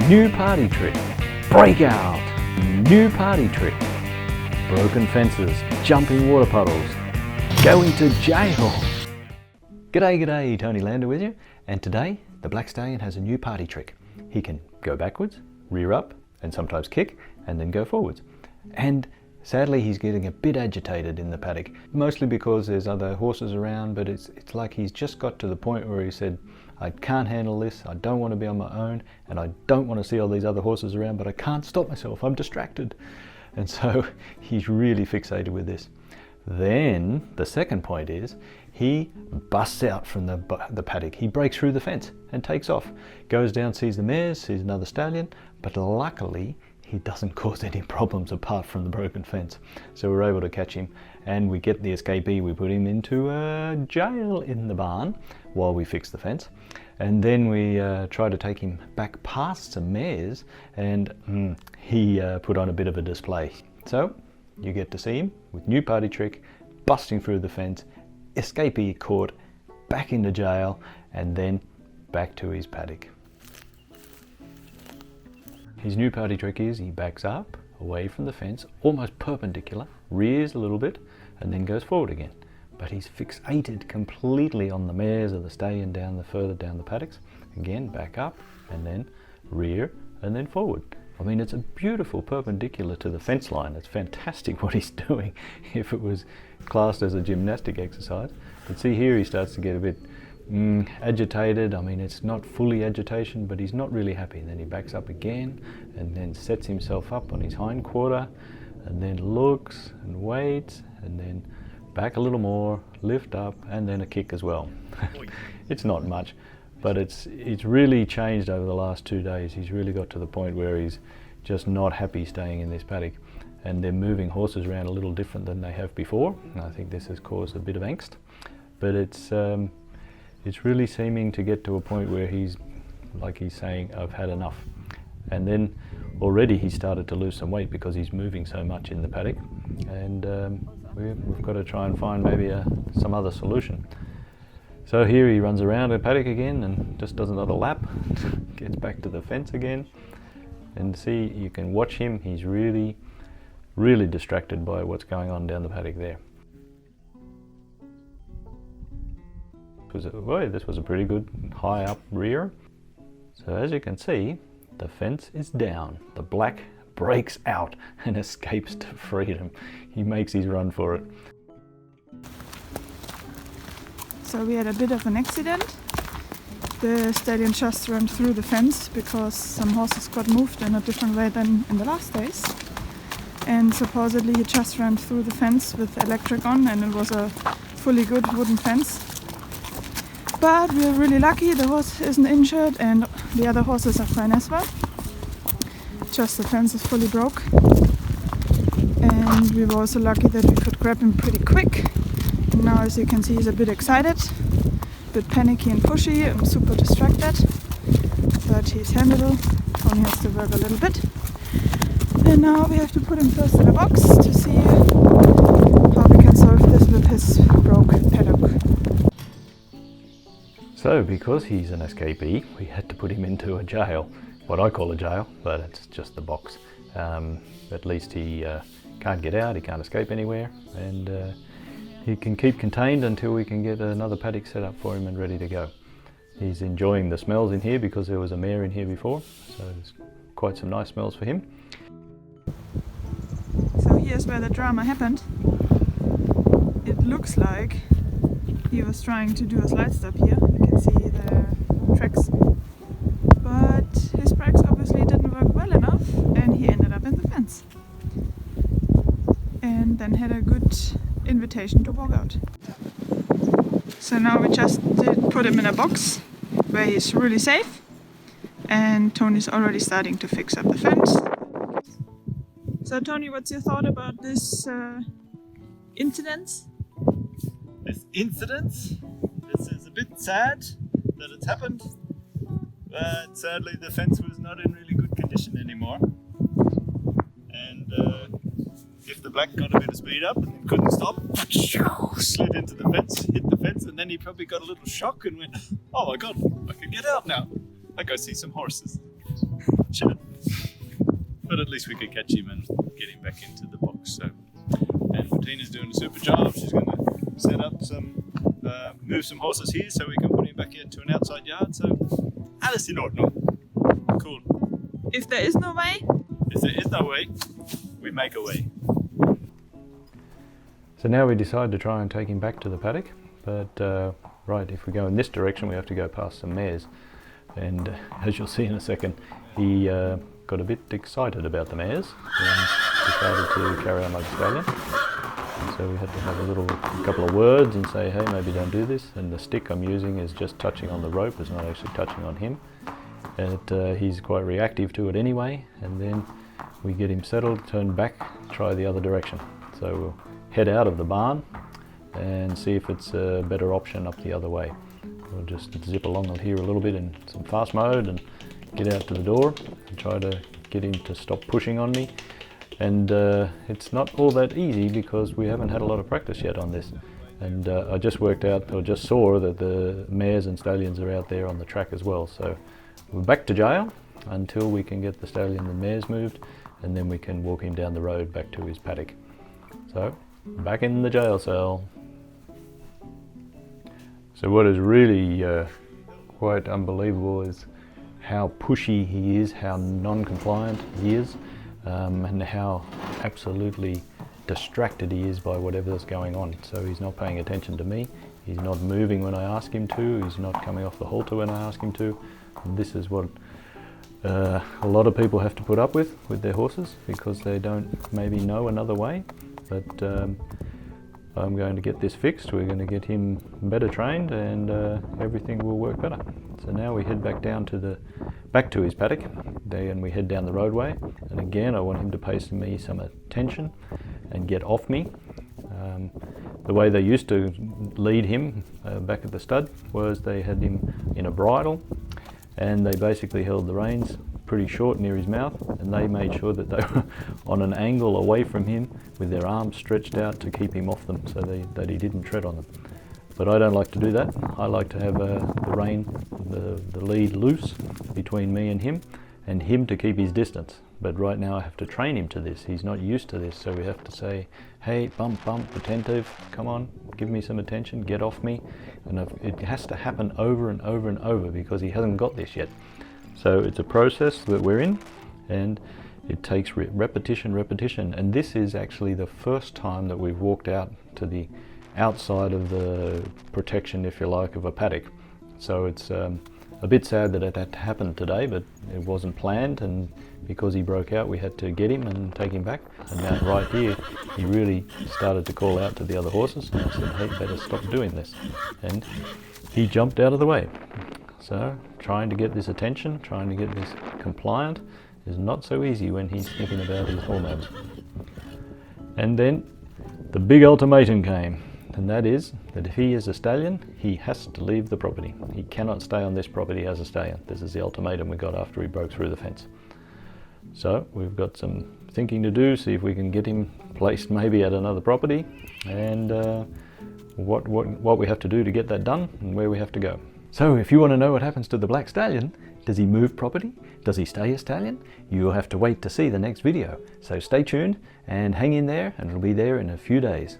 New party trick. Breakout. New party trick. Broken fences. Jumping water puddles. Going to jail. G'day, Tony Lander with you. And today, the Black Stallion has a new party trick. He can go backwards, rear up, and sometimes kick, and then go forwards. And sadly, he's getting a bit agitated in the paddock, mostly because there's other horses around, but it's like he's just got to the point where he said, I can't handle this, I don't want to be on my own, and I don't want to see all these other horses around, but I can't stop myself, I'm distracted. And so he's really fixated with this. Then the second point is he busts out from the paddock. He breaks through the fence and takes off. Goes down, sees the mares, sees another stallion, but luckily he doesn't cause any problems apart from the broken fence. So we're able to catch him and we get the escapee. We put him into a jail in the barn while we fix the fence. And then we try to take him back past some mares and he put on a bit of a display. So you get to see him with new party trick, busting through the fence, escapee caught, back into jail, and then back to his paddock. His new party trick is he backs up, away from the fence, almost perpendicular, rears a little bit, and then goes forward again. But he's fixated completely on the mares or the stallion further down the paddocks. Again, back up, and then rear, and then forward. I mean, it's a beautiful perpendicular to the fence line. It's fantastic what he's doing if it was classed as a gymnastic exercise. But see here, he starts to get a bit agitated. I mean, it's not fully agitation, but he's not really happy. And then he backs up again and then sets himself up on his hind quarter and then looks and waits and then back a little more, lift up, and then a kick as well. It's not much. But it's really changed over the last 2 days. He's really got to the point where he's just not happy staying in this paddock. And they're moving horses around a little different than they have before. And I think this has caused a bit of angst. But it's really seeming to get to a point where he's saying, I've had enough. And then already he started to lose some weight because he's moving so much in the paddock. And we've got to try and find maybe some other solution. So here he runs around the paddock again and just does another lap, gets back to the fence again, and see, you can watch him, he's really, really distracted by what's going on down the paddock there. This was a pretty good high up rear. So as you can see, the fence is down. The black breaks out and escapes to freedom. He makes his run for it. So we had a bit of an accident. The stallion just ran through the fence because some horses got moved in a different way than in the last days. And supposedly he just ran through the fence with electric on, and it was a fully good wooden fence. But we are really lucky, the horse isn't injured and the other horses are fine as well. Just the fence is fully broke. And we were also lucky that we could grab him pretty quick. Now, as you can see, he's a bit excited, a bit panicky and pushy and super distracted, but he's handleable, only has to work a little bit. And now we have to put him first in a box to see how we can solve this with his broke paddock. So because he's an escapee, we had to put him into a jail, what I call a jail, but it's just the box. At least he can't get out, he can't escape anywhere, and he can keep contained until we can get another paddock set up for him and ready to go. He's enjoying the smells in here because there was a mare in here before, so there's quite some nice smells for him. So here's where the drama happened. It looks like he was trying to do a slide stop here. You can see the tracks. But his brakes obviously didn't work well enough and he ended up in the fence. And then had a good invitation to walk out. So now we just did put him in a box where he's really safe, and Tony's already starting to fix up the fence. So Tony, what's your thought about this incident? This incident? This is a bit sad that it's happened, but sadly the fence was not in really good condition anymore. And if the black got a bit of speed up and then couldn't stop, slid into the fence, hit the fence, and then he probably got a little shock and went, oh my god, I can get out now. I go see some horses. chilling. But at least we could catch him and get him back into the box. So, and Bettina's doing a super job. She's going to set up some, move some horses here so we can put him back into an outside yard. So, alles in ordnung. Cool. If there is no way? If there is no way, we make a way. So now we decide to try and take him back to the paddock, but right, if we go in this direction we have to go past some mares, and as you'll see in a second, he got a bit excited about the mares and decided to carry on like a stallion. So we had to have a couple of words and say, hey, maybe don't do this, and the stick I'm using is just touching on the rope, it's not actually touching on him. He's quite reactive to it anyway, and then we get him settled, turn back, try the other direction. So we'll head out of the barn and see if it's a better option up the other way. We'll just zip along here a little bit in some fast mode and get out to the door and try to get him to stop pushing on me. And it's not all that easy because we haven't had a lot of practice yet on this. And I just worked out, or just saw, that the mares and stallions are out there on the track as well. So we're back to jail until we can get the stallion and mares moved, and then we can walk him down the road back to his paddock. So, back in the jail cell. So what is really quite unbelievable is how pushy he is, how non-compliant he is, and how absolutely distracted he is by whatever's going on. So he's not paying attention to me, he's not moving when I ask him to, he's not coming off the halter when I ask him to. And this is what a lot of people have to put up with their horses, because they don't maybe know another way. But I'm going to get this fixed. We're going to get him better trained, and everything will work better. So now we head back down to back to his paddock, and we head down the roadway. And again, I want him to pay me some attention and get off me. The way they used to lead him back at the stud was they had him in a bridle, and they basically held the reins pretty short near his mouth, and they made sure that they were on an angle away from him with their arms stretched out to keep him off them, so that he didn't tread on them. But I don't like to do that. I like to have the rein, the lead loose between me and him to keep his distance. But right now I have to train him to this. He's not used to this, so we have to say, hey, bump, bump, attentive, come on, give me some attention, get off me. And it has to happen over and over and over because he hasn't got this yet. So it's a process that we're in, and it takes repetition, and this is actually the first time that we've walked out to the outside of the protection, if you like, of a paddock. So it's a bit sad that it had to happen today, but it wasn't planned, and because he broke out we had to get him and take him back. And now right here he really started to call out to the other horses, and I said, hey, better stop doing this, and he jumped out of the way. So trying to get this attention, trying to get this compliant is not so easy when he's thinking about his hormones. And then the big ultimatum came, and that is that if he is a stallion, he has to leave the property. He cannot stay on this property as a stallion. This is the ultimatum we got after he broke through the fence. So we've got some thinking to do, see if we can get him placed maybe at another property, and what we have to do to get that done and where we have to go. So if you want to know what happens to the Black Stallion, does he move property? Does he stay a stallion? You'll have to wait to see the next video. So stay tuned and hang in there, and it'll be there in a few days.